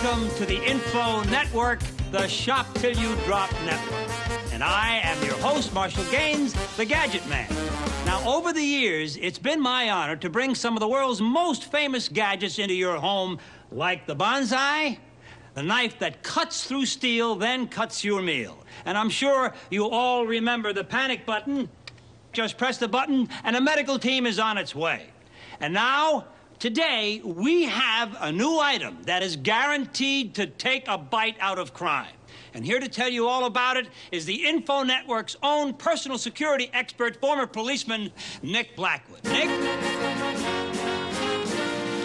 Welcome to the Info Network, the Shop Till You Drop Network. And I am your host, Marshall Gaines, the Gadget Man. Now, over the years, it's been my honor to bring some of the world's most famous gadgets into your home, like the bonsai, the knife that cuts through steel, then cuts your meal. And I'm sure you all remember the panic button. Just press the button, and a medical team is on its way. And now, today, we have a new item that is guaranteed to take a bite out of crime. And here to tell you all about it is the Info Network's own personal security expert, former policeman, Nick Blackwood. Nick?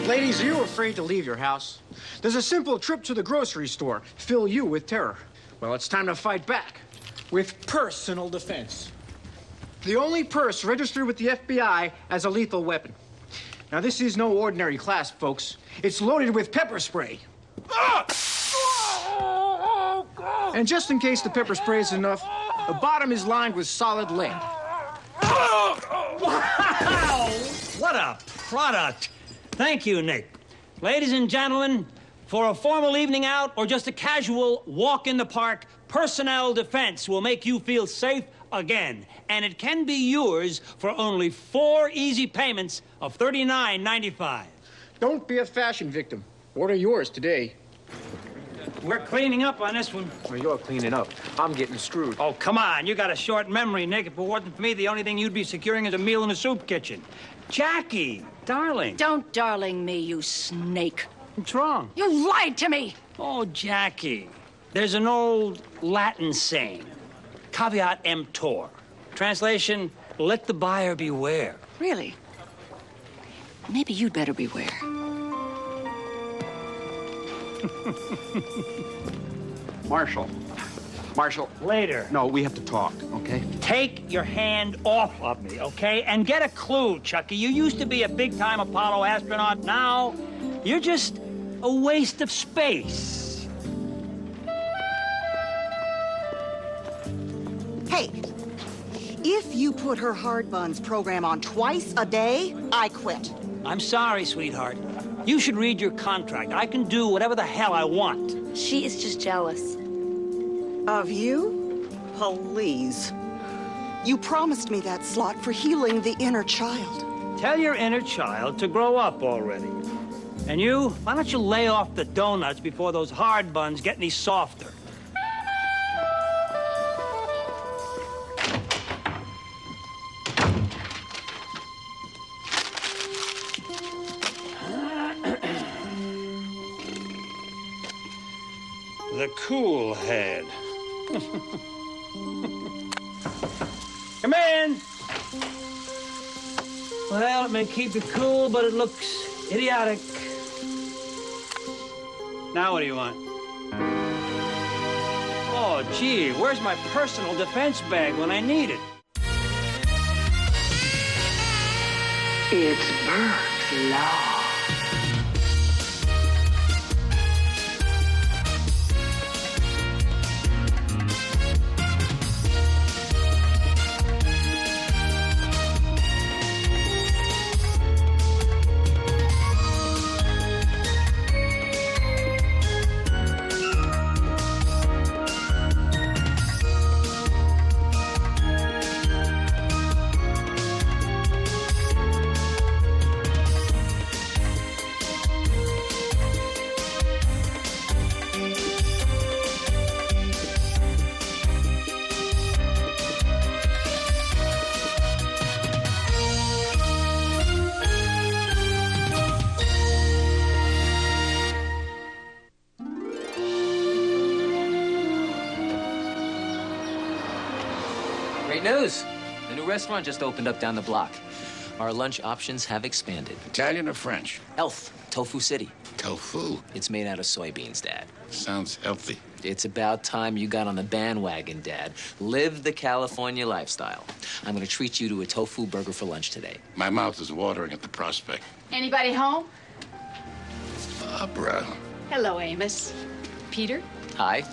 Ladies, are you afraid to leave your house? Does a simple trip to the grocery store fill you with terror? Well, it's time to fight back with personal defense. The only purse registered with the FBI as a lethal weapon. Now, this is no ordinary clasp, folks. It's loaded with pepper spray. And just in case the pepper spray is enough, the bottom is lined with solid lead. Wow! What a product! Thank you, Nick. Ladies and gentlemen, for a formal evening out or just a casual walk in the park, Personnel Defense will make you feel safe again. And it can be yours for only 4 easy payments of $39.95. Don't be a fashion victim. Order yours today. We're cleaning up on this one. Well, you're cleaning up. I'm getting screwed. Oh, come on. You got a short memory, Nick. If it wasn't for me, the only thing you'd be securing is a meal in a soup kitchen. Jackie, darling. Don't darling me, you snake. What's wrong? You lied to me. Oh, Jackie, there's an old Latin saying, caveat emptor. Translation, let the buyer beware. Really? Maybe you'd better beware. Marshall. Later. No, we have to talk, okay? Take your hand off of me, okay? And get a clue, Chucky. You used to be a big-time Apollo astronaut. Now, you're just a waste of space. Hey, if you put her hard buns program on twice a day, I quit. I'm sorry, sweetheart. You should read your contract. I can do whatever the hell I want. She is just jealous. Of you? Please. You promised me that slot for healing the inner child. Tell your inner child to grow up already. And you, why don't you lay off the donuts before those hard buns get any softer? The cool head. Come in. Well, it may keep you cool, but it looks idiotic. Now what do you want? Oh, gee, where's my personal defense bag when I need it? It's Burke's Law. Great news. The new restaurant just opened up down the block. Our lunch options have expanded. Italian or French? Elf, Tofu City. Tofu? It's made out of soybeans, Dad. Sounds healthy. It's about time you got on the bandwagon, Dad. Live the California lifestyle. I'm gonna treat you to a tofu burger for lunch today. My mouth is watering at the prospect. Anybody home? Barbara. Hello, Amos. Peter? Hi.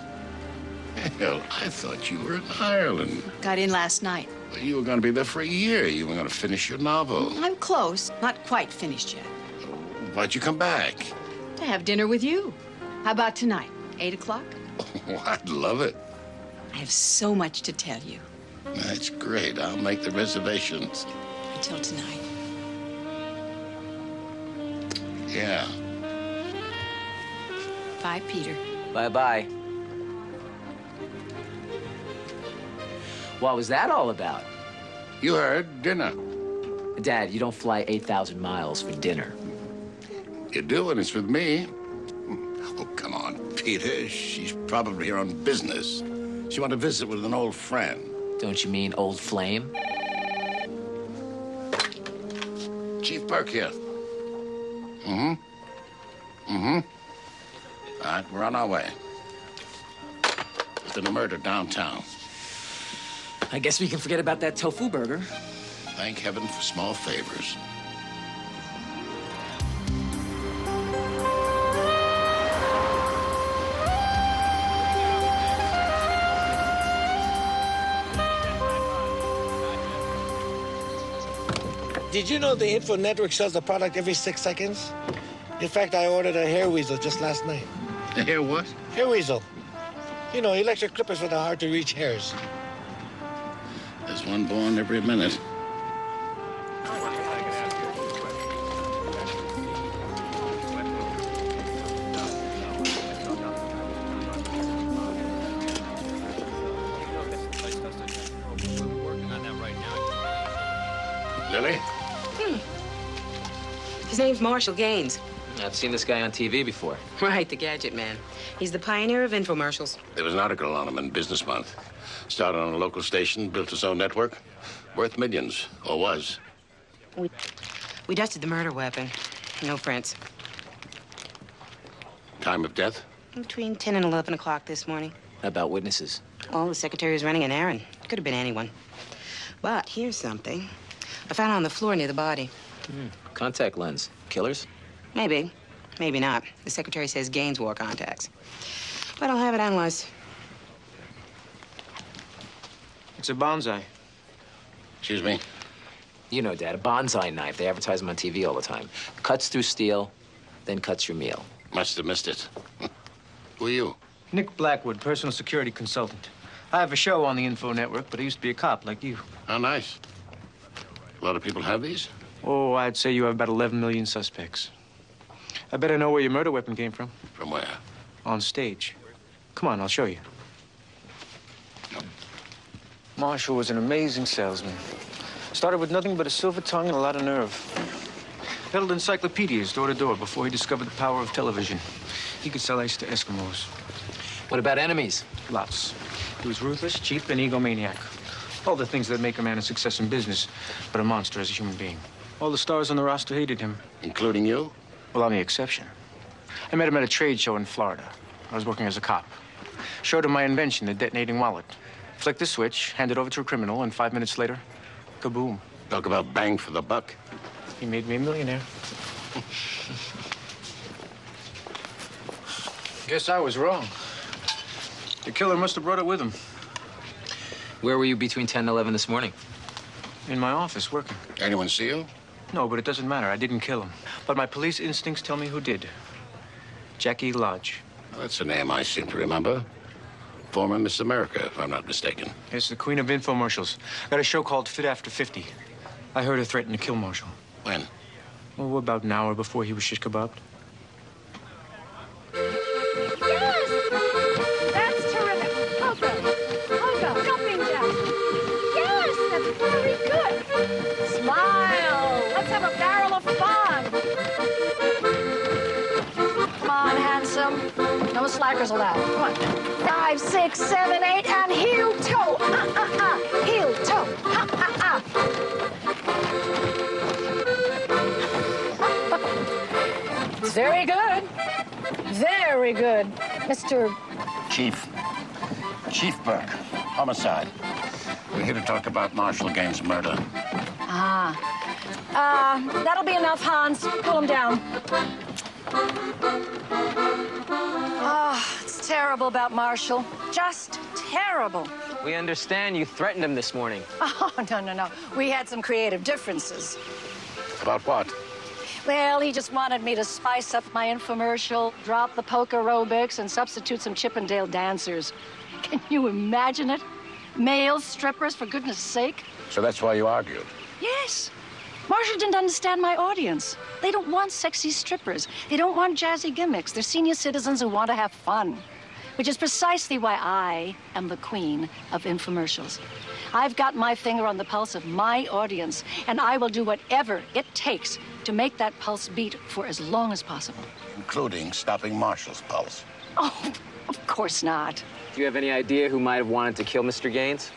Hell, I thought you were in Ireland. Got in last night. Well, you were going to be there for a year. You were going to finish your novel. I'm close. Not quite finished yet. Why'd you come back? To have dinner with you. How about tonight? 8 o'clock? Oh, I'd love it. I have so much to tell you. That's great. I'll make the reservations. Until tonight. Yeah. Bye, Peter. Bye-bye. What was that all about? You heard dinner. Dad, you don't fly 8,000 miles for dinner. You do, and it's with me. Oh, come on, Peter. She's probably here on business. She wanted to visit with an old friend. Don't you mean old flame? Chief Burke here. All right, we're on our way. There's been a murder downtown. I guess we can forget about that tofu burger. Thank heaven for small favors. Did you know the Info Network sells the product every 6 seconds? In fact, I ordered a hair weasel just last night. A hair what? Hair weasel. You know, electric clippers for the hard-to-reach hairs. There's one born every minute. Lily? His name's Marshall Gaines. I've seen this guy on TV before. Right, the Gadget Man. He's the pioneer of infomercials. There was an article on him in Business Month. Started on a local station, built his own network. Worth millions, or was. We dusted the murder weapon. No prints. Time of death? Between 10 and 11 o'clock this morning. How about witnesses? Well, the secretary was running an errand. Could have been anyone. But here's something. I found it on the floor near the body. Contact lens. Killers? Maybe. Maybe not. The secretary says Gaines wore contacts. But I'll have it analyzed. It's a bonsai. Excuse me? You know, Dad, a bonsai knife. They advertise them on TV all the time. Cuts through steel, then cuts your meal. Must have missed it. Who are you? Nick Blackwood, personal security consultant. I have a show on the Info Network, but I used to be a cop like you. How nice. A lot of people have these? Oh, I'd say you have about 11 million suspects. I better know where your murder weapon came from. From where? On stage. Come on, I'll show you. Marshall was an amazing salesman. Started with nothing but a silver tongue and a lot of nerve. Peddled encyclopedias door to door before he discovered the power of television. He could sell ice to Eskimos. What about enemies? Lots. He was ruthless, cheap, and egomaniac. All the things that make a man a success in business, but a monster as a human being. All the stars on the roster hated him. Including you? Well, I'm the exception. I met him at a trade show in Florida. I was working as a cop. Showed him my invention, the detonating wallet. Flicked the switch, handed over to a criminal, and 5 minutes later, kaboom. Talk about bang for the buck. He made me a millionaire. Guess I was wrong. The killer must have brought it with him. Where were you between 10 and 11 this morning? In my office, working. Anyone see you? No, but it doesn't matter. I didn't kill him. But my police instincts tell me who did. Jackie Lodge. Well, that's a name I seem to remember. Former Miss America, if I'm not mistaken. It's the queen of infomercials. Got a show called Fit After 50. I heard her threaten to kill Marshall. When? Oh, about an hour before he was shish kebabbed. Yes! That's terrific. Hoga, jumping jack. Yes, that's very good. Smile. Let's have a barrel of fun. Come on, handsome. No slackers allowed. Come on. 5, 6, 7, 8, and heel toe. Heel toe. It's very good. Very good, Mr. Chief Burke. Homicide. We're here to talk about Marshall Gaines' murder. That'll be enough, Hans. Pull him down. It's terrible about Marshall. Just terrible. We understand you threatened him this morning. Oh, no. We had some creative differences. About what? Well, he just wanted me to spice up my infomercial, drop the polka aerobics, and substitute some Chippendale dancers. Can you imagine it? Male strippers, for goodness sake. So that's why you argued? Yes. Marshall didn't understand my audience. They don't want sexy strippers. They don't want jazzy gimmicks. They're senior citizens who want to have fun, which is precisely why I am the queen of infomercials. I've got my finger on the pulse of my audience, and I will do whatever it takes to make that pulse beat for as long as possible. Including stopping Marshall's pulse. Oh, of course not. Do you have any idea who might have wanted to kill Mr. Gaines?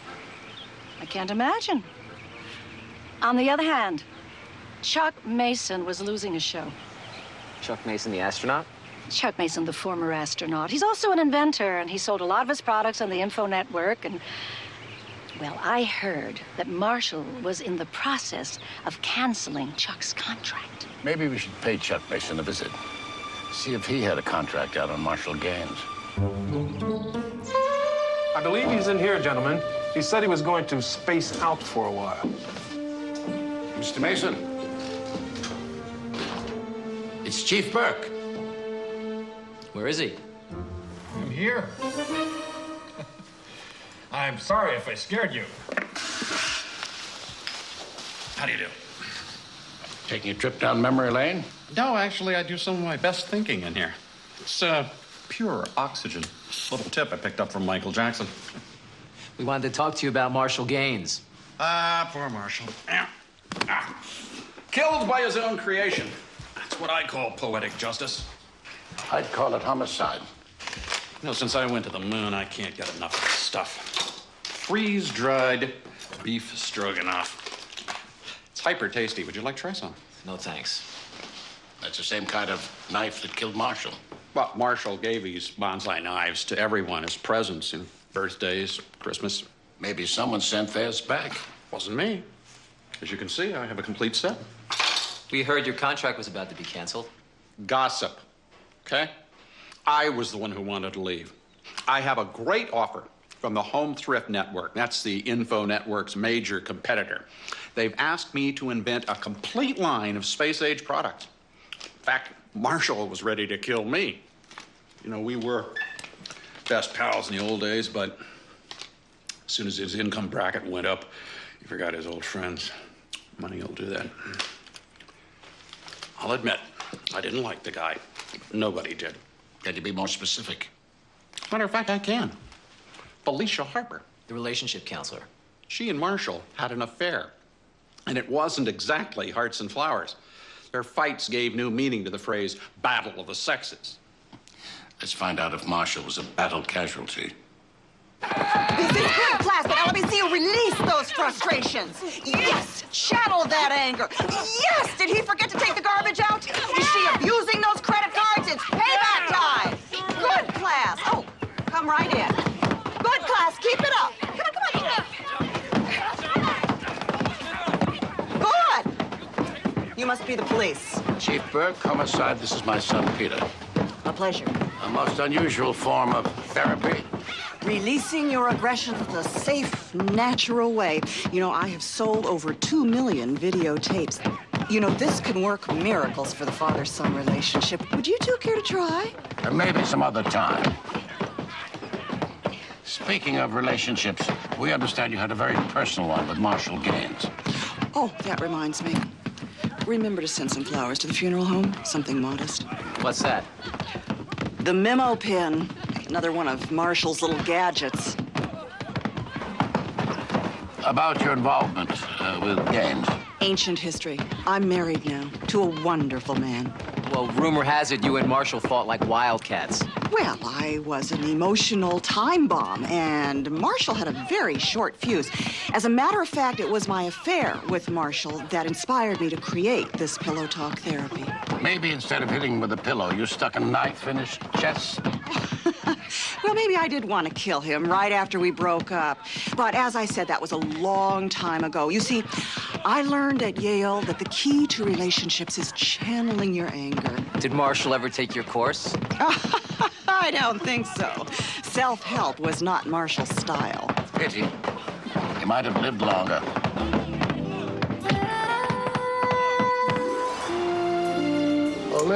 I can't imagine. On the other hand, Chuck Mason was losing a show. Chuck Mason, the astronaut? Chuck Mason, the former astronaut. He's also an inventor, and he sold a lot of his products on the info network, and... Well, I heard that Marshall was in the process of canceling Chuck's contract. Maybe we should pay Chuck Mason a visit. See if he had a contract out on Marshall Gaines. I believe he's in here, gentlemen. He said he was going to space out for a while. Mr. Mason. It's Chief Burke. Where is he? I'm here. I'm sorry if I scared you. How do you do? Taking a trip down memory lane? No, actually, I do some of my best thinking in here. It's pure oxygen. Little tip I picked up from Michael Jackson. We wanted to talk to you about Marshall Gaines. Poor Marshall. Killed by his own creation. That's what I call poetic justice. I'd call it homicide. You know, since I went to the moon, I can't get enough of this stuff. Freeze-dried beef stroganoff. It's hyper tasty. Would you like to try some? No, thanks. That's the same kind of knife that killed Marshall. Well, Marshall gave these bonsai knives to everyone as presents, you know, birthdays, Christmas. Maybe someone sent theirs back. Wasn't me. As you can see, I have a complete set. We heard your contract was about to be canceled. Gossip, okay? I was the one who wanted to leave. I have a great offer from the Home Thrift Network. That's the info network's major competitor. They've asked me to invent a complete line of space-age products. In fact, Marshall was ready to kill me. You know, we were best pals in the old days, but as soon as his income bracket went up, he forgot his old friends. Money will do that. I'll admit, I didn't like the guy. Nobody did. Can you be more specific? Matter of fact, I can. Felicia Harper. The relationship counselor. She and Marshall had an affair. And it wasn't exactly hearts and flowers. Their fights gave new meaning to the phrase, battle of the sexes. Let's find out if Marshall was a battle casualty. This is good, class, but now let me see you release those frustrations. Yes, channel that anger. Yes, did he forget to take the garbage out? Is she abusing those credit cards? It's payback time. Good, class. Oh, come right in. Good, class, keep it up. Come on. Good. You must be the police. Chief Burke, homicide, this is my son, Peter. A pleasure. A most unusual form of therapy. Releasing your aggressions the safe, natural way. You know, I have sold over 2 million videotapes. You know, this can work miracles for the father-son relationship. Would you two care to try? Maybe some other time. Speaking of relationships, we understand you had a very personal one with Marshall Gaines. Oh, that reminds me. Remember to send some flowers to the funeral home. Something modest. What's that? The memo pin. Another one of Marshall's little gadgets. About your involvement with Gaines. Ancient history. I'm married now to a wonderful man. Well, rumor has it you and Marshall fought like wildcats. Well, I was an emotional time bomb, and Marshall had a very short fuse. As a matter of fact, it was my affair with Marshall that inspired me to create this pillow talk therapy. Maybe instead of hitting him with a pillow, you stuck a knife in his chest? Well, maybe I did want to kill him right after we broke up. But as I said, that was a long time ago. You see, I learned at Yale that the key to relationships is channeling your anger. Did Marshall ever take your course? I don't think so. Self-help was not Marshall's style. Pity. He might have lived longer.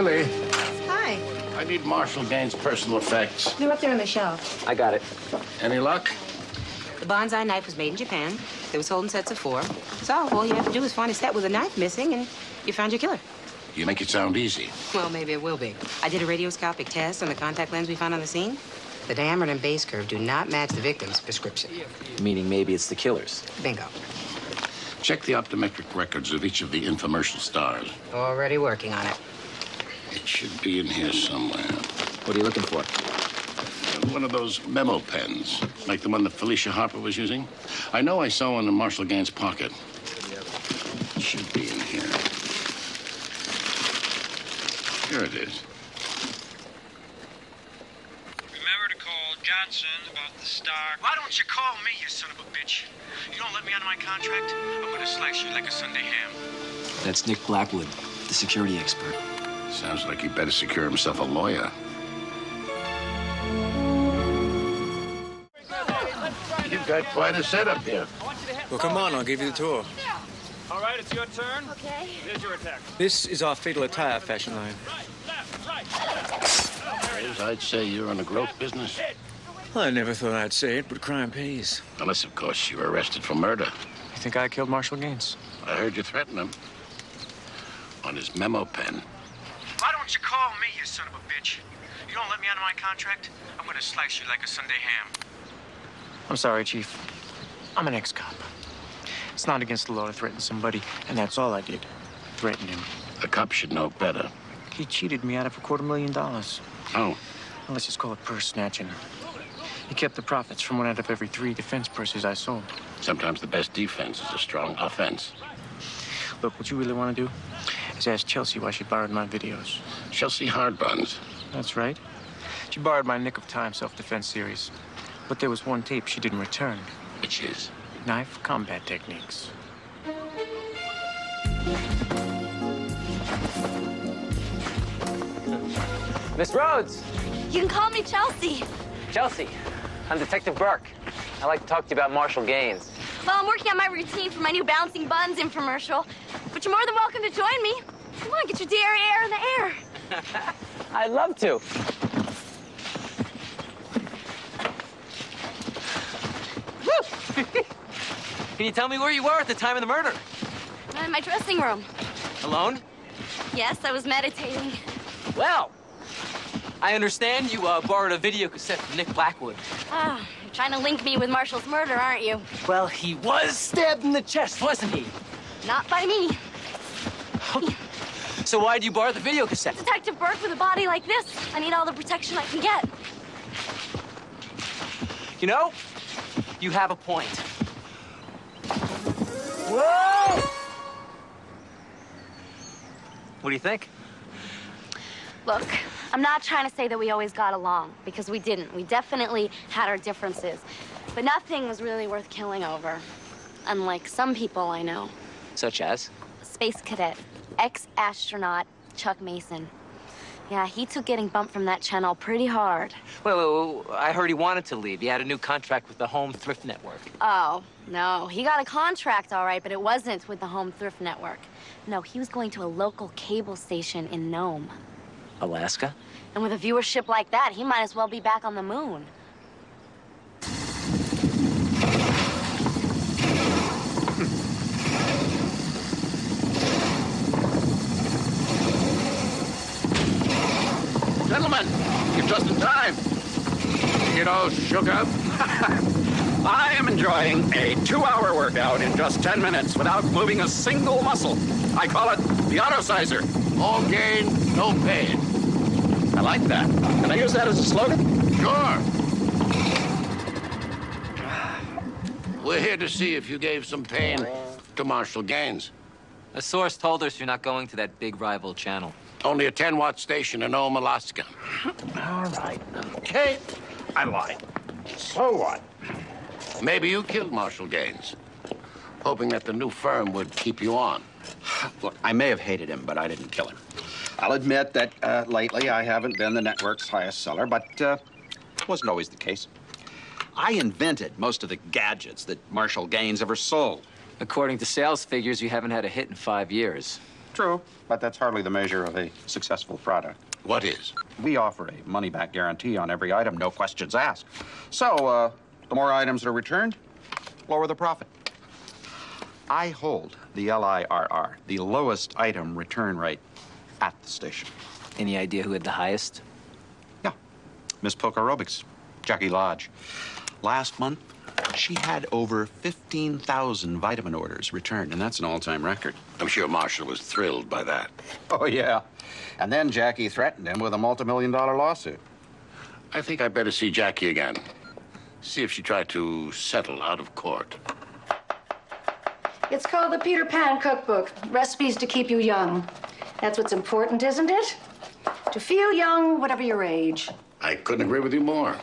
Shirley, Hi. I need Marshall Gaines' personal effects. They're up there on the shelf. I got it. Any luck? The bonsai knife was made in Japan. They was sold in sets of 4. So all you have to do is find a set with a knife missing, and you found your killer. You make it sound easy. Well, maybe it will be. I did a radioscopic test on the contact lens we found on the scene. The diameter and base curve do not match the victim's prescription. Meaning maybe it's the killer's. Bingo. Check the optometric records of each of the infomercial stars. Already working on it. It should be in here somewhere. What are you looking for? One of those memo pens, like the one that Felicia Harper was using. I know I saw one in Marshall Gaines' pocket. It should be in here. Here it is. Remember to call Johnson about the star. Why don't you call me, you son of a bitch? You don't let me out of my contract, I'm gonna slice you like a Sunday ham. That's Nick Blackwood, the security expert. Sounds like he better secure himself a lawyer. You've got quite a setup here. Well, come on, I'll give you the tour. All right, it's your turn. Okay. Here's your attack. This is our fatal attire fashion line. I'd say you're in the growth business. Well, I never thought I'd say it, but crime pays. Unless, of course, you were arrested for murder. You think I killed Marshall Gaines? I heard you threaten him. On his memo pen. Why don't you call me, you son of a bitch? You don't let me out of my contract, I'm gonna slice you like a Sunday ham. I'm sorry, Chief. I'm an ex-cop. It's not against the law to threaten somebody, and that's all I did. Threaten him. The cop should know better. He cheated me out of $250,000. Oh. Well, let's just call it purse snatching. He kept the profits from 1 out of every 3 defense purses I sold. Sometimes the best defense is a strong offense. Look, what you really want to do is ask Chelsea why she borrowed my videos. Chelsea Hardbuns. That's right. She borrowed my Nick of Time self-defense series. But there was one tape she didn't return. Which is? Knife combat techniques. Miss Rhodes! You can call me Chelsea. Chelsea, I'm Detective Burke. I'd like to talk to you about Marshall Gaines. Well, I'm working on my routine for my new Bouncing Buns infomercial. But you're more than welcome to join me. Come on, get your derriere in the air. I'd love to. Can you tell me where you were at the time of the murder? I'm in my dressing room. Alone? Yes, I was meditating. Well, I understand you borrowed a video cassette from Nick Blackwood. Ah, you're trying to link me with Marshall's murder, aren't you? Well, he was stabbed in the chest, wasn't he? Not by me. So why did you borrow the video cassette? Detective Burke, with a body like this, I need all the protection I can get. You know, you have a point. Whoa! What do you think? Look, I'm not trying to say that we always got along, because we didn't. We definitely had our differences. But nothing was really worth killing over. Unlike some people I know. Such as? Space cadet, ex-astronaut Chuck Mason. Yeah, he took getting bumped from that channel pretty hard. Well, I heard he wanted to leave. He had a new contract with the Home Thrift Network. Oh, no. He got a contract, all right, but it wasn't with the Home Thrift Network. No, he was going to a local cable station in Nome. Alaska? And with a viewership like that, he might as well be back on the moon. Gentlemen, you're just in time. You get all shook up? I am enjoying a 2-hour workout in just 10 minutes without moving a single muscle. I call it the auto-sizer. All gain, no pain. I like that. Can I use that as a slogan? Sure. We're here to see if you gave some pain to Marshall Gaines. A source told us you're not going to that big rival channel. Only a 10-watt station in Nome, Alaska. All right. Okay. I lied. So what? Maybe you killed Marshall Gaines, hoping that the new firm would keep you on. Look, I may have hated him, but I didn't kill him. I'll admit that lately I haven't been the network's highest seller, but wasn't always the case. I invented most of the gadgets that Marshall Gaines ever sold. According to sales figures, you haven't had a hit in 5 years. True, but that's hardly the measure of a successful product. What is? We offer a money-back guarantee on every item, no questions asked. So, the more items that are returned, lower the profit. I hold the LIRR, the lowest item return rate at the station. Any idea who had the highest? Yeah, Miss Polka Aerobics, Jackie Lodge. Last month, she had over 15,000 vitamin orders returned, and that's an all-time record. I'm sure Marshall was thrilled by that. Oh, yeah. And then Jackie threatened him with a multi-million-dollar lawsuit. I think I better see Jackie again. See if she tried to settle out of court. It's called the Peter Pan Cookbook. Recipes to keep you young. That's what's important, isn't it? To feel young, whatever your age. I couldn't agree with you more.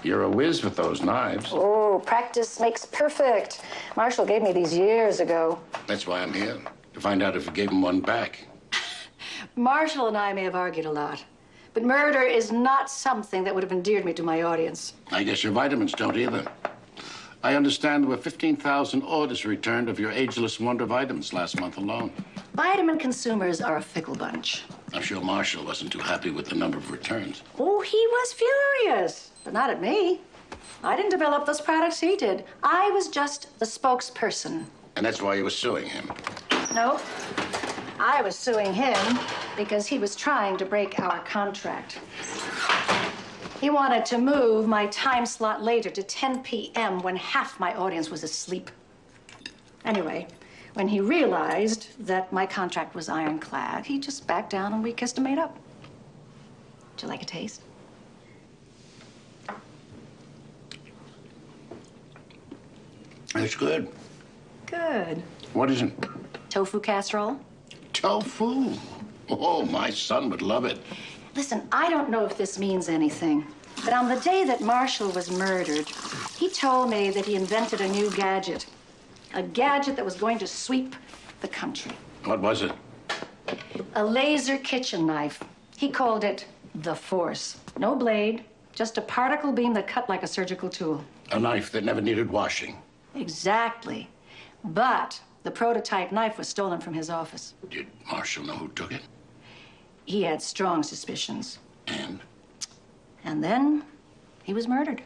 You're a whiz with those knives. Oh, practice makes perfect. Marshall gave me these years ago. That's why I'm here, to find out if you gave him one back. Marshall and I may have argued a lot, but murder is not something that would have endeared me to my audience. I guess your vitamins don't either. I understand there were 15,000 orders returned of your ageless wonder vitamins last month alone. Vitamin consumers are a fickle bunch. I'm sure Marshall wasn't too happy with the number of returns. Oh, he was furious, but not at me. I didn't develop those products, he did. I was just the spokesperson. And that's why you were suing him. No, I was suing him because he was trying to break our contract. He wanted to move my time slot later to 10 p.m. when half my audience was asleep. Anyway, when he realized that my contract was ironclad, he just backed down and we kissed and made up. Would you like a taste? That's good. Good. What is it? Tofu casserole. Tofu? Oh, my son would love it. Listen, I don't know if this means anything, but on the day that Marshall was murdered, he told me that he invented a new gadget. A gadget that was going to sweep the country. What was it? A laser kitchen knife. He called it the Force. No blade, just a particle beam that cut like a surgical tool. A knife that never needed washing. Exactly. But the prototype knife was stolen from his office. Did Marshall know who took it? He had strong suspicions. And? And then he was murdered.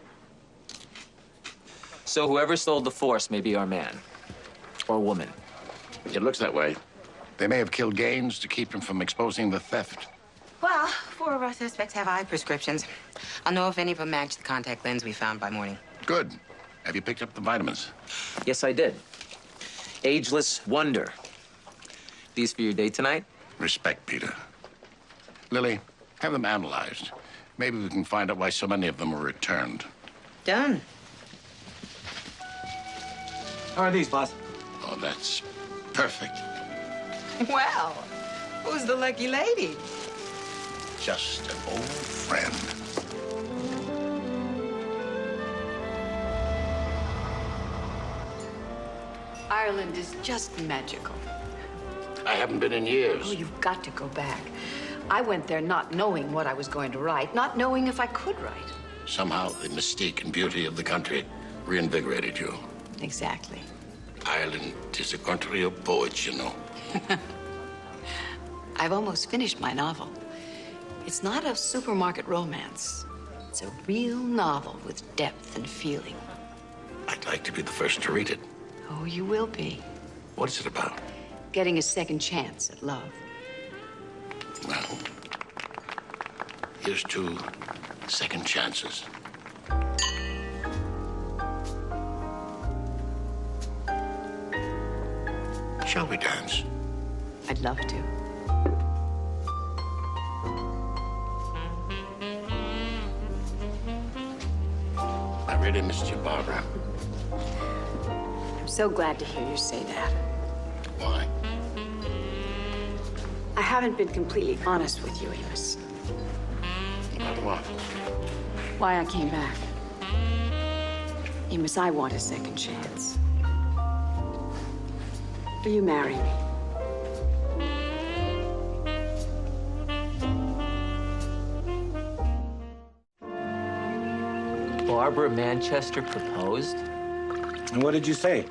So whoever stole the Force may be our man. Or woman. It looks that way. They may have killed Gaines to keep him from exposing the theft. Well, 4 of our suspects have eye prescriptions. I'll know if any of them match the contact lens we found by morning. Good. Have you picked up the vitamins? Yes, I did. Ageless Wonder. These for your date tonight? Respect, Peter. Lily, have them analyzed. Maybe we can find out why so many of them were returned. Done. How are these, boss? Oh, that's perfect. Well, who's the lucky lady? Just an old friend. Ireland is just magical. I haven't been in years. Oh, you've got to go back. I went there not knowing what I was going to write, not knowing if I could write. Somehow, the mystique and beauty of the country reinvigorated you. Exactly. Ireland is a country of poets, you know. I've almost finished my novel. It's not a supermarket romance. It's a real novel with depth and feeling. I'd like to be the first to read it. Oh, you will be. What is it about? Getting a second chance at love. Well, here's 2 second chances. Shall we dance? I'd love to. I really missed you, Barbara. I'm so glad to hear you say that. Why? I haven't been completely honest with you, Amos. About what? Why I came back. Amos, I want a second chance. Will you marry me? Barbara Manchester proposed? And what did you say?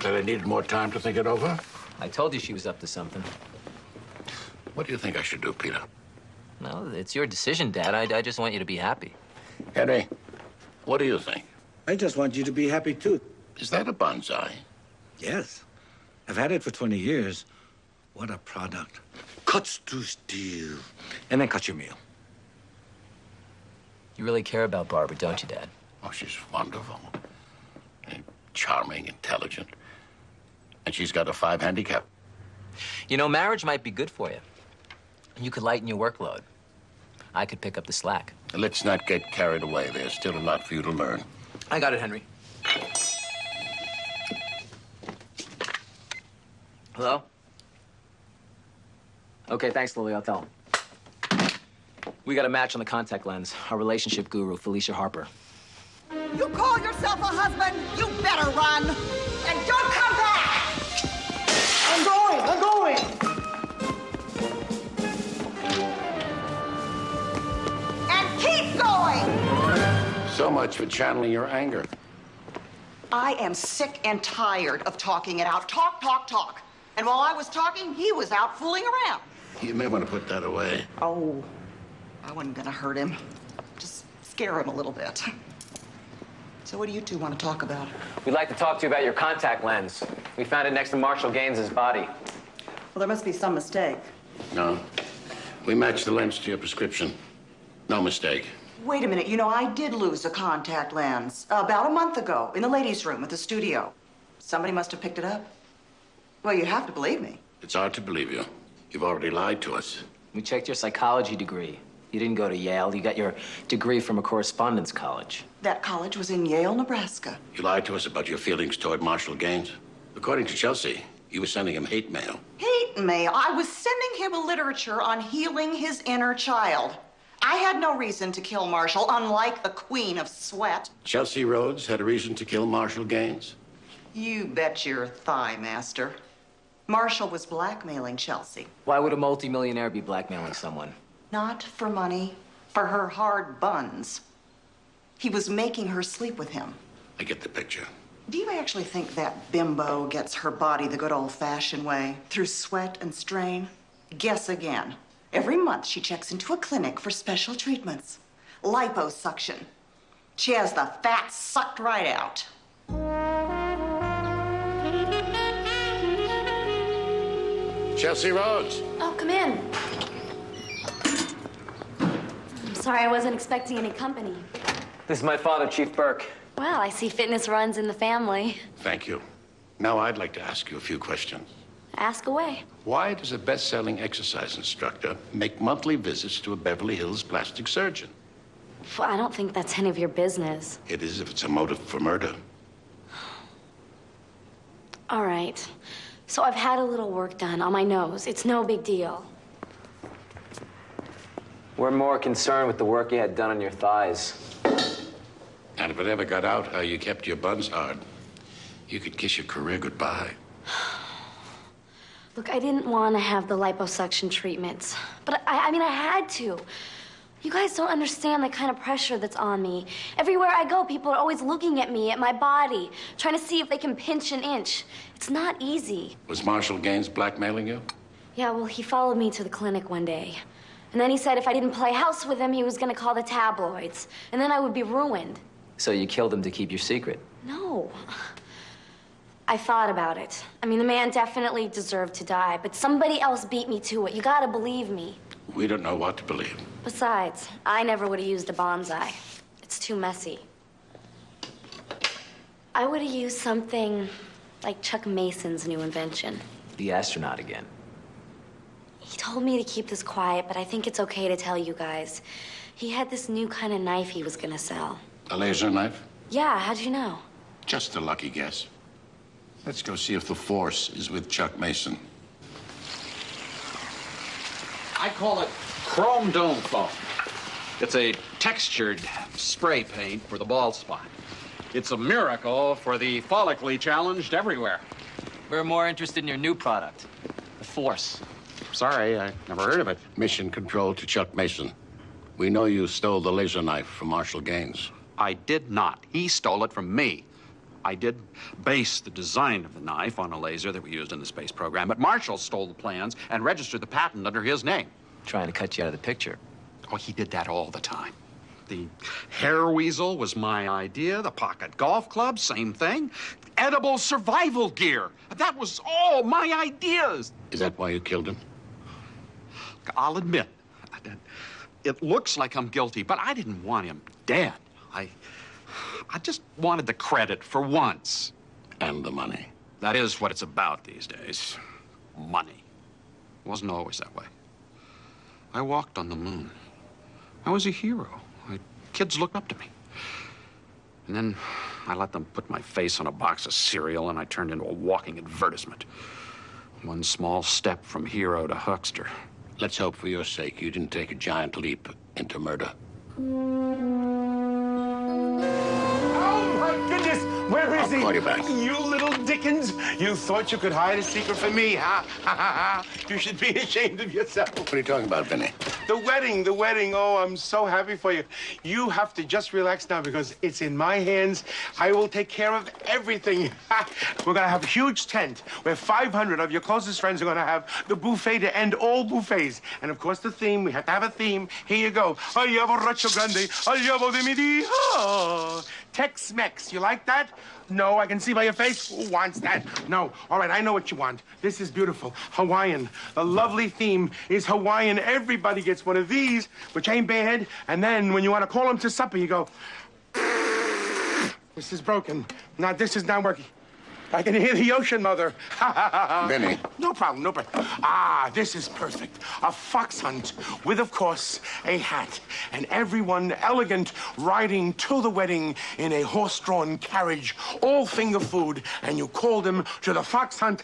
That I needed more time to think it over? I told you she was up to something. What do you think I should do, Peter? No, it's your decision, Dad. I just want you to be happy. Henry, what do you think? I just want you to be happy, too. Is that a bonsai? Yes. I've had it for 20 years. What a product. Cuts to steel. And then cut your meal. You really care about Barbara, don't you, Dad? Oh, she's wonderful. And charming, intelligent. And she's got a 5 handicap. You know, marriage might be good for you. You could lighten your workload. I could pick up the slack. Let's not get carried away. There's still a lot for you to learn. I got it, Henry. Hello? Okay, thanks, Lily. I'll tell him. We got a match on the contact lens. Our relationship guru, Felicia Harper. You call yourself a husband? You better run. And don't come back! I'm going! And keep going! So much for channeling your anger. I am sick and tired of talking it out. Talk, talk, talk. And while I was talking, he was out fooling around. You may want to put that away. Oh, I wasn't gonna hurt him. Just scare him a little bit. So what do you two want to talk about? We'd like to talk to you about your contact lens. We found it next to Marshall Gaines's body. Well, there must be some mistake. No. We matched the lens to your prescription. No mistake. Wait a minute. You know, I did lose a contact lens about a month ago in the ladies' room at the studio. Somebody must have picked it up. Well, you have to believe me. It's hard to believe you. You've already lied to us. We checked your psychology degree. You didn't go to Yale. You got your degree from a correspondence college. That college was in Yale, Nebraska. You lied to us about your feelings toward Marshall Gaines. According to Chelsea, you were sending him hate mail. Hate mail? I was sending him a literature on healing his inner child. I had no reason to kill Marshall, unlike the Queen of Sweat. Chelsea Rhodes had a reason to kill Marshall Gaines? You bet your thigh, Master. Marshall was blackmailing Chelsea. Why would a multimillionaire be blackmailing someone? Not for money, for her hard buns. He was making her sleep with him. I get the picture. Do you actually think that bimbo gets her body the good old-fashioned way, through sweat and strain? Guess again. Every month she checks into a clinic for special treatments. Liposuction. She has the fat sucked right out. Chelsea Rhodes. Oh, come in. I'm sorry, I wasn't expecting any company. This is my father, Chief Burke. Well, I see fitness runs in the family. Thank you. Now I'd like to ask you a few questions. Ask away. Why does a best-selling exercise instructor make monthly visits to a Beverly Hills plastic surgeon? Well, I don't think that's any of your business. It is if it's a motive for murder. All right. So I've had a little work done on my nose. It's no big deal. We're more concerned with the work you had done on your thighs. And if it ever got out how you kept your buns hard, you could kiss your career goodbye. Look, I didn't want to have the liposuction treatments, but I mean, I had to. You guys don't understand the kind of pressure that's on me. Everywhere I go, people are always looking at me, at my body, trying to see if they can pinch an inch. It's not easy. Was Marshall Gaines blackmailing you? Yeah, well, he followed me to the clinic one day. And then he said if I didn't play house with him, he was going to call the tabloids. And then I would be ruined. So you killed him to keep your secret? No. I thought about it. I mean, the man definitely deserved to die, but somebody else beat me to it. You gotta believe me. We don't know what to believe. Besides, I never would have used a bonsai. It's too messy. I would have used something like Chuck Mason's new invention. The astronaut again. He told me to keep this quiet, but I think it's okay to tell you guys. He had this new kind of knife he was gonna sell. A laser knife? Yeah, how'd you know? Just a lucky guess. Let's go see if the force is with Chuck Mason. I call it chrome dome foam. It's a textured spray paint for the bald spot. It's a miracle for the follically challenged everywhere. We're more interested in your new product, the Force. Sorry, I never heard of it. Mission control to Chuck Mason. We know you stole the laser knife from Marshall Gaines. I did not. He stole it from me. I did base the design of the knife on a laser that we used in the space program, but Marshall stole the plans and registered the patent under his name. Trying to cut you out of the picture. Oh, he did that all the time. The hair weasel was my idea. The pocket golf club, same thing. Edible survival gear. That was all my ideas. Is that why you killed him? I'll admit, it looks like I'm guilty, but I didn't want him dead. I just wanted the credit for once. And the money. That is what it's about these days. Money. It wasn't always that way. I walked on the moon. I was a hero. Kids looked up to me. And then I let them put my face on a box of cereal, and I turned into a walking advertisement. One small step from hero to huckster. Let's hope for your sake you didn't take a giant leap into murder. Oh, my goodness! Where is he? I'll call you back. You little Dickens! You thought you could hide a secret from me, huh? You should be ashamed of yourself. What are you talking about, Vinny? The wedding. Oh, I'm so happy for you. You have to just relax now because it's in my hands. I will take care of everything. We're going to have a huge tent where 500 of your closest friends are going to have the buffet to end all buffets. And, of course, the theme. We have to have a theme. Here you go. Tex-Mex. You like that? No, I can see by your face. Who wants that? No. All right, I know what you want. This is beautiful. Hawaiian. The lovely theme is Hawaiian. Everybody gets one of these, which ain't bad. And then when you want to call them to supper, you go, this is broken. Now, this is not working. I can hear the ocean, Mother. Vinny. No problem. Ah, this is perfect. A fox hunt with, of course, a hat. And everyone elegant riding to the wedding in a horse-drawn carriage, all finger food. And you call them to the fox hunt.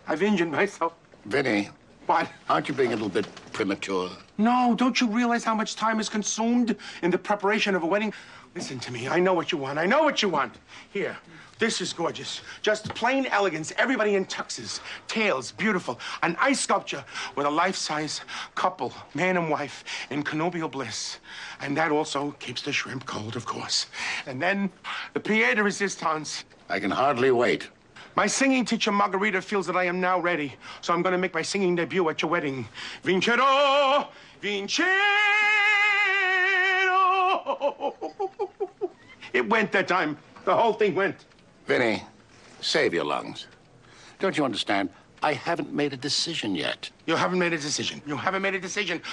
I've injured myself. Vinny. What? Aren't you being a little bit premature? No, don't you realize how much time is consumed in the preparation of a wedding? Listen to me. I know what you want. Here, this is gorgeous. Just plain elegance. Everybody in tuxes. Tails, beautiful. An ice sculpture with a life-size couple, man and wife, in connubial bliss. And that also keeps the shrimp cold, of course. And then the pied de resistance. I can hardly wait. My singing teacher, Margarita, feels that I am now ready. So I'm going to make my singing debut at your wedding. Vincero! It went that time. The whole thing went. Vinny, save your lungs. Don't you understand? I haven't made a decision yet. You haven't made a decision.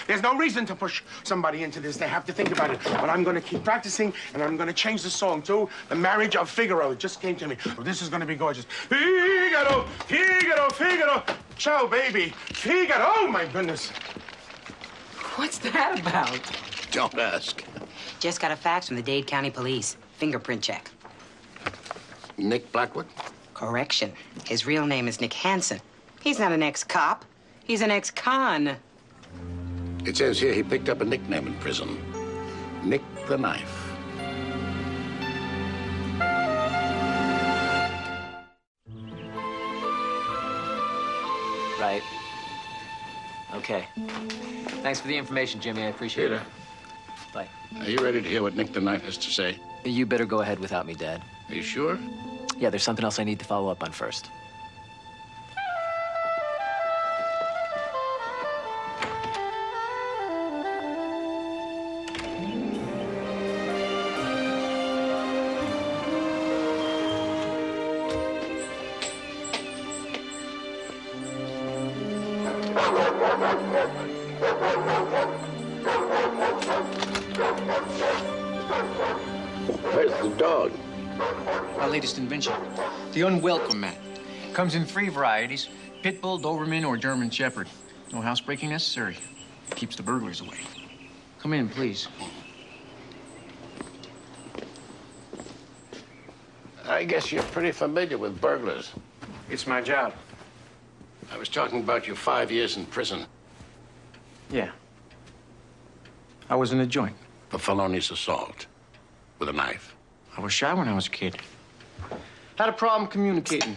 There's no reason to push somebody into this. They have to think about it. But I'm going to keep practicing, and I'm going to change the song to The Marriage of Figaro. It just came to me. Oh, this is going to be gorgeous. Figaro, Figaro, Figaro. Ciao, baby. Figaro. Oh, my goodness. What's that about? Don't ask. Just got a fax from the Dade County Police. Fingerprint check. Nick Blackwood? Correction. His real name is Nick Hansen. He's not an ex-cop. He's an ex-con. It says here he picked up a nickname in prison. Nick the Knife. Right. Okay. Thanks for the information, Jimmy. I appreciate it. Bye. Are you ready to hear what Nick the Knife has to say? You better go ahead without me, Dad. Are you sure? Yeah, there's something else I need to follow up on first. Where's the dog? Our latest invention, the unwelcome man. Comes in 3 varieties, Pit Bull, Doberman, or German Shepherd. No housebreaking necessary. Keeps the burglars away. Come in, please. I guess you're pretty familiar with burglars. It's my job. I was talking about your 5 years in prison. Yeah. I was in a joint. For felonious assault. With a knife. I was shy when I was a kid. Had a problem communicating.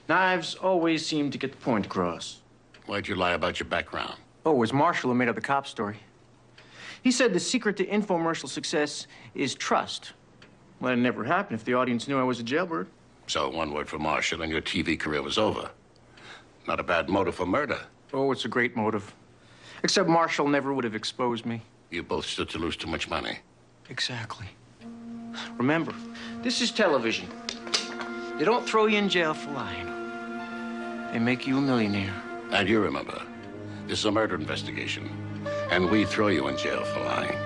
Knives always seemed to get the point across. Why'd you lie about your background? Oh, it was Marshall who made up the cop story. He said the secret to infomercial success is trust. Well, it'd never happen if the audience knew I was a jailbird. So one word from Marshall and your TV career was over. Not a bad motive for murder. Oh, it's a great motive. Except Marshall never would have exposed me. You both stood to lose too much money. Exactly. Remember, this is television. They don't throw you in jail for lying. They make you a millionaire. And you remember, this is a murder investigation. And we throw you in jail for lying.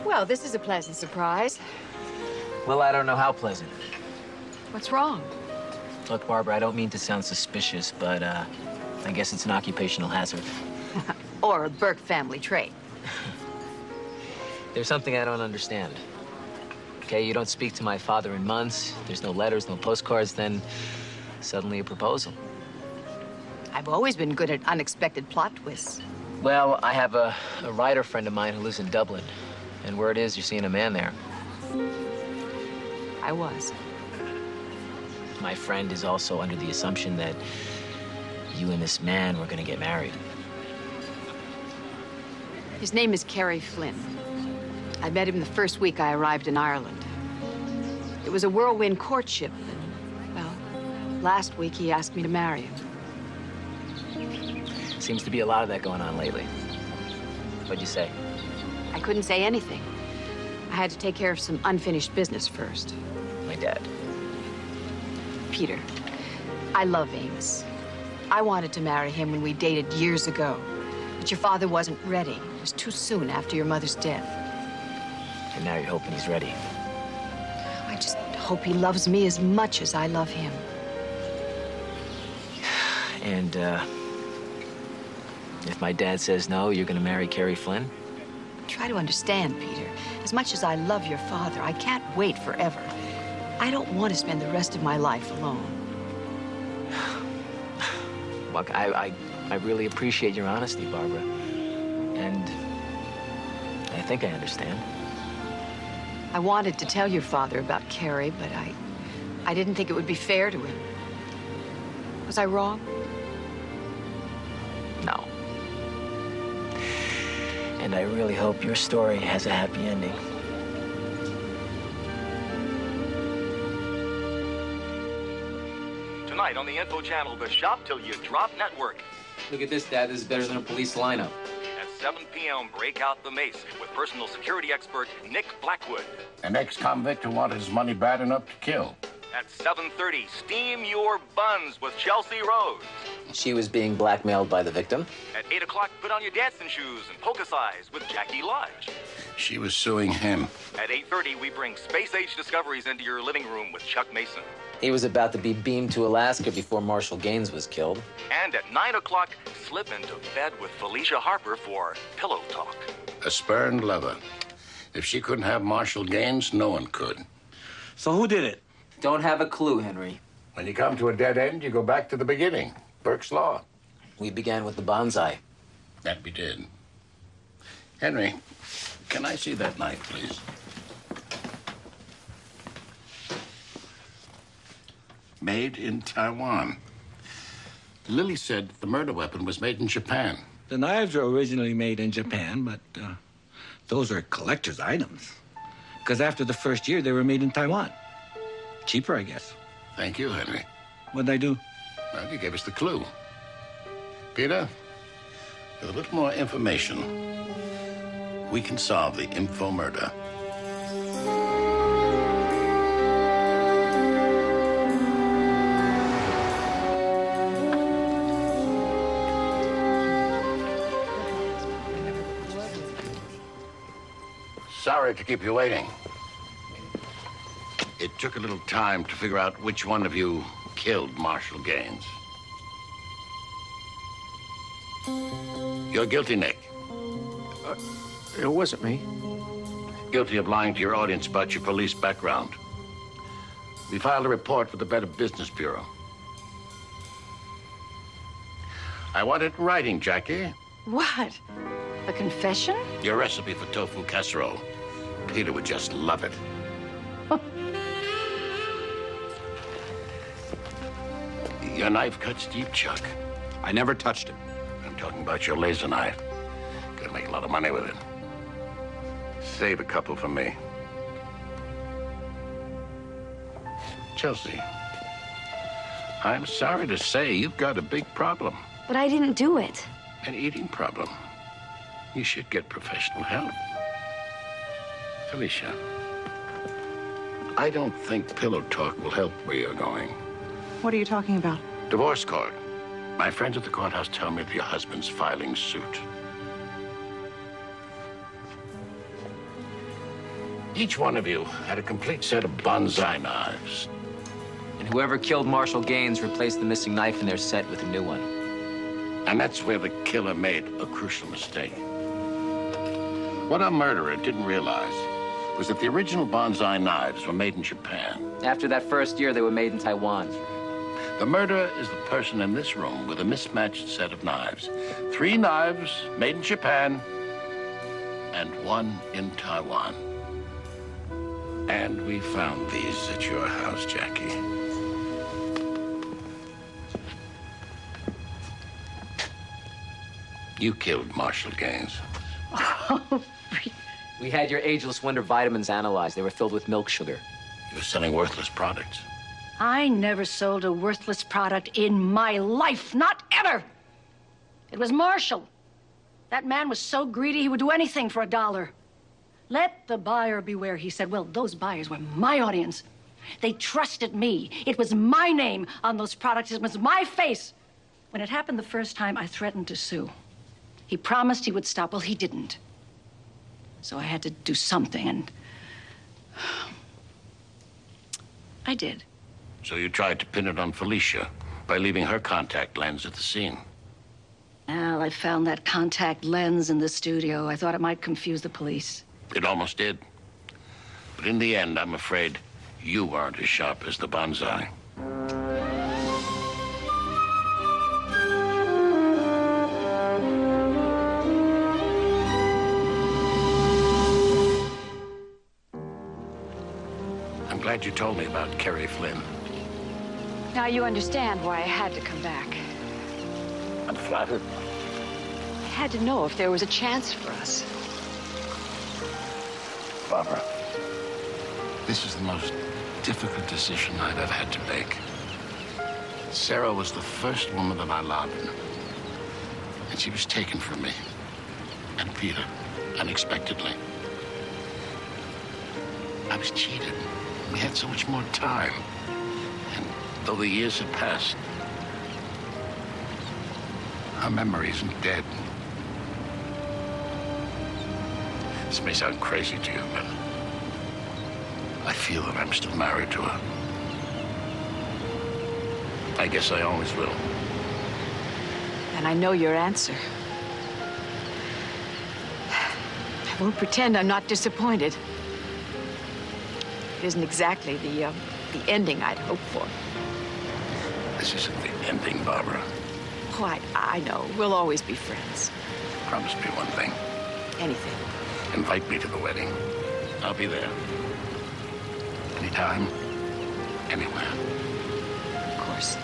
Well, this is a pleasant surprise. Well, I don't know how pleasant. What's wrong? Look, Barbara, I don't mean to sound suspicious, but I guess it's an occupational hazard. Or a Burke family trait. There's something I don't understand. Okay, you don't speak to my father in months. There's no letters, no postcards, then suddenly a proposal. I've always been good at unexpected plot twists. Well, I have a writer friend of mine who lives in Dublin. And word is you're seeing a man there. I was. My friend is also under the assumption that you and this man were gonna get married. His name is Kerry Flynn. I met him the first week I arrived in Ireland. It was a whirlwind courtship, and, well, last week he asked me to marry him. Seems to be a lot of that going on lately. What'd you say? I couldn't say anything. I had to take care of some unfinished business first. My dad. Peter, I love Amos. I wanted to marry him when we dated years ago. But your father wasn't ready. It was too soon after your mother's death. And now you're hoping he's ready. I just hope he loves me as much as I love him. And, if my dad says no, you're gonna marry Kerry Flynn? Try to understand, Peter. As much as I love your father, I can't wait forever. I don't want to spend the rest of my life alone. Look, I really appreciate your honesty, Barbara. And I think I understand. I wanted to tell your father about Kerry, but I didn't think it would be fair to him. Was I wrong? No. And I really hope your story has a happy ending. Tonight on the Info Channel, the Shop Till You Drop Network. Look at this, Dad. This is better than a police lineup. At 7 p.m., break out the mace with personal security expert Nick Blackwood. An ex-convict who wanted his money bad enough to kill. At 7:30, steam your buns with Chelsea Rose. She was being blackmailed by the victim. At 8 o'clock, put on your dancing shoes and polka size with Jackie Lodge. She was suing him. At 8:30, we bring space-age discoveries into your living room with Chuck Mason. He was about to be beamed to Alaska before Marshall Gaines was killed. And at 9 o'clock, slip into bed with Felicia Harper for Pillow Talk. A spurned lover. If she couldn't have Marshall Gaines, no one could. So who did it? Don't have a clue, Henry. When you come to a dead end, you go back to the beginning. Burke's Law. We began with the bonsai. That we did. Henry, can I see that knife, please? Made in Taiwan. Lily said the murder weapon was made in Japan. The knives were originally made in Japan, but those are collector's items. Because after the first year, they were made in Taiwan. Cheaper, I guess. Thank you, Henry. What'd I do? Well, you gave us the clue. Peter, with a little more information, we can solve the info murder. Sorry to keep you waiting. It took a little time to figure out which one of you killed Marshall Gaines. You're guilty, Nick. It wasn't me. Guilty of lying to your audience about your police background. We filed a report with the Better Business Bureau. I want it in writing, Jackie. What? A confession? Your recipe for tofu casserole. Peter would just love it. Your knife cuts deep, Chuck. I never touched it. And Talking about your laser knife. Gonna make a lot of money with it. Save a couple for me. Chelsea, I'm sorry to say you've got a big problem. But I didn't do it. An eating problem. You should get professional help. Felicia, I don't think pillow talk will help where you're going. What are you talking about? Divorce court. My friends at the courthouse tell me that your husband's filing suit. Each one of you had a complete set of bonsai knives. And whoever killed Marshall Gaines replaced the missing knife in their set with a new one. And that's where the killer made a crucial mistake. What a murderer didn't realize was that the original bonsai knives were made in Japan. After that first year, they were made in Taiwan. The murderer is the person in this room with a mismatched set of knives. 3 knives made in Japan and 1 in Taiwan. And we found these at your house, Jackie. You killed Marshall Gaines. We had your ageless wonder vitamins analyzed. They were filled with milk sugar. You were selling worthless products. I never sold a worthless product in my life, not ever. It was Marshall. That man was so greedy he would do anything for $1. Let the buyer beware, he said. Well, those buyers were my audience. They trusted me. It was my name on those products. It was my face. When it happened the first time, I threatened to sue. He promised he would stop. Well, he didn't. So I had to do something, and I did. So you tried to pin it on Felicia by leaving her contact lens at the scene. Well, I found that contact lens in the studio. I thought it might confuse the police. It almost did. But in the end, I'm afraid you aren't as sharp as the bonsai. I'm glad you told me about Carrie Flynn. Now you understand why I had to come back. I'm flattered. I had to know if there was a chance for us. Barbara, this is the most difficult decision I've ever had to make. Sarah was the first woman that I loved, and she was taken from me. And Peter, unexpectedly. I was cheated. We had so much more time. And though the years have passed, our memory isn't dead. This may sound crazy to you, but I feel that I'm still married to her. I guess I always will. And I know your answer. I won't pretend I'm not disappointed. It isn't exactly the ending I'd hoped for. This isn't the ending, Barbara. Oh, I know. We'll always be friends. Promise me one thing. Anything. Invite me to the wedding. I'll be there. Anytime, anywhere. Of course.